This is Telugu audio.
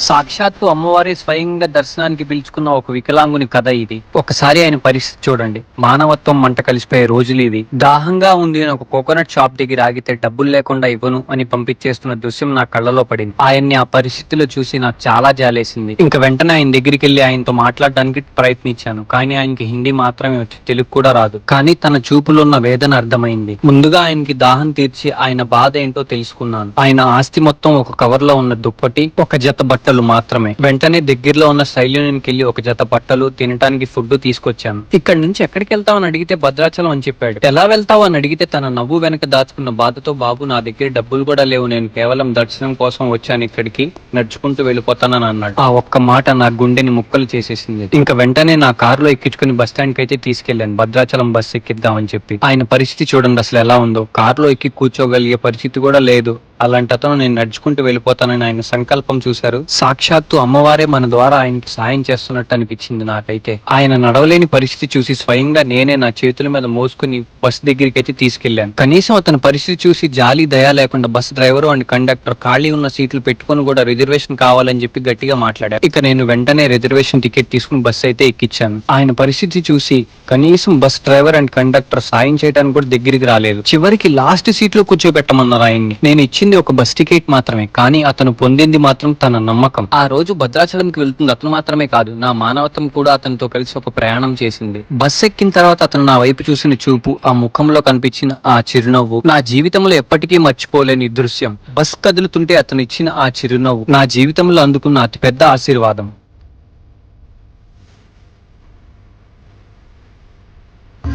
సాక్షాత్తు అమ్మవారి స్వయంగా దర్శనానికి పిలుచుకున్న ఒక వికలాంగుని కథ ఇది. ఒకసారి ఆయన పరిస్థితి చూడండి. మానవత్వం మంట కలిసిపోయే రోజులు ఇది. దాహంగా ఉంది అని ఒక కోకోనట్ షాప్ దగ్గర ఆగితే డబ్బులు లేకుండా ఇవ్వను అని పంపించేస్తున్న దృశ్యం నా కళ్ళలో పడింది. ఆయన్ని ఆ పరిస్థితిలో చూసి నాకు చాలా జాలేసింది. ఇంకా వెంటనే ఆయన దగ్గరికి వెళ్లి ఆయనతో మాట్లాడడానికి ప్రయత్నించాను. కానీ ఆయనకి హిందీ మాత్రమే వచ్చు, తెలుగు కూడా రాదు. కానీ తన చూపులో ఉన్న వేదన అర్థమైంది. ముందుగా ఆయనకి దాహం తీర్చి ఆయన బాధ ఏంటో తెలుసుకున్నాను. ఆయన ఆస్తి మొత్తం ఒక కవర్ లో ఉన్న దుప్పటి, ఒక జత బట్టలు మాత్రమే. వెంటనే దగ్గరలో ఉన్న శైలికి వెళ్లి ఒక జత బట్టలు, తినడానికి ఫుడ్ తీసుకొచ్చాను. ఇక్కడ నుంచి ఎక్కడికి వెళ్తావు అని అడిగితే భద్రాచలం అని చెప్పాడు. ఎలా వెళ్తావు అని అడిగితే తన నవ్వు వెనక దాచుకున్న బాధతో, బాబు నా దగ్గర డబ్బులు కూడా లేవు, నేను కేవలం దర్శనం కోసం వచ్చాను, ఇక్కడికి నడుచుకుంటూ వెళ్ళిపోతానని అన్నాడు. ఆ ఒక్క మాట నా గుండెని ముక్కలు చేసేసింది. ఇంకా వెంటనే నా కారులో ఎక్కించుకుని బస్ స్టాండ్ కి అయితే తీసుకెళ్లాను. భద్రాచలం బస్ ఎక్కిద్దామని చెప్పి. ఆయన పరిస్థితి చూడండి అసలు ఎలా ఉందో. కారులో ఎక్కి కూర్చోగలిగే పరిస్థితి కూడా లేదు. అలాంటి అతను నేను నడుచుకుంటూ వెళ్ళిపోతానని ఆయన సంకల్పం చూశారు. సాక్షాత్తు అమ్మవారే మన ద్వారా ఆయనకి సాయం చేస్తున్నట్టు అనిపించింది నాకైతే. ఆయన నడవలేని పరిస్థితి చూసి స్వయంగా నేనే నా చేతుల మీద మోసుకుని బస్ దగ్గరికి అయితే తీసుకెళ్లాను. కనీసం అతని పరిస్థితి చూసి జాలి దయ లేకుండా బస్ డ్రైవర్ అండ్ కండక్టర్ ఖాళీ ఉన్న సీట్లు పెట్టుకుని కూడా రిజర్వేషన్ కావాలని చెప్పి గట్టిగా మాట్లాడారు. ఇక నేను వెంటనే రిజర్వేషన్ టికెట్ తీసుకుని బస్ అయితే ఎక్కించాను. ఆయన పరిస్థితి చూసి కనీసం బస్ డ్రైవర్ అండ్ కండక్టర్ సాయం చేయడానికి కూడా దగ్గరికి రాలేదు. చివరికి లాస్ట్ సీట్ లో కూర్చోబెట్టమన్నారు ఆయన్ని. నేను ఇచ్చింది ఒక బస్ టికెట్ మాత్రమే, కానీ అతను పొందింది మాత్రం తన నమ్మకం. ఆ రోజు భద్రాచలంకి వెళ్తుంది అతను మాత్రమే కాదు, నా మానవత్వం కూడా అతనితో కలిసి ఒక ప్రయాణం చేసింది. బస్ ఎక్కిన తర్వాత అతను నా వైపు చూసిన చూపు, ఆ ముఖంలో కనిపించిన ఆ చిరునవ్వు నా జీవితంలో ఎప్పటికీ మర్చిపోలేని దృశ్యం. బస్ కదులుతుంటే అతను ఇచ్చిన ఆ చిరునవ్వు నా జీవితంలో అందుకున్న అతిపెద్ద ఆశీర్వాదం.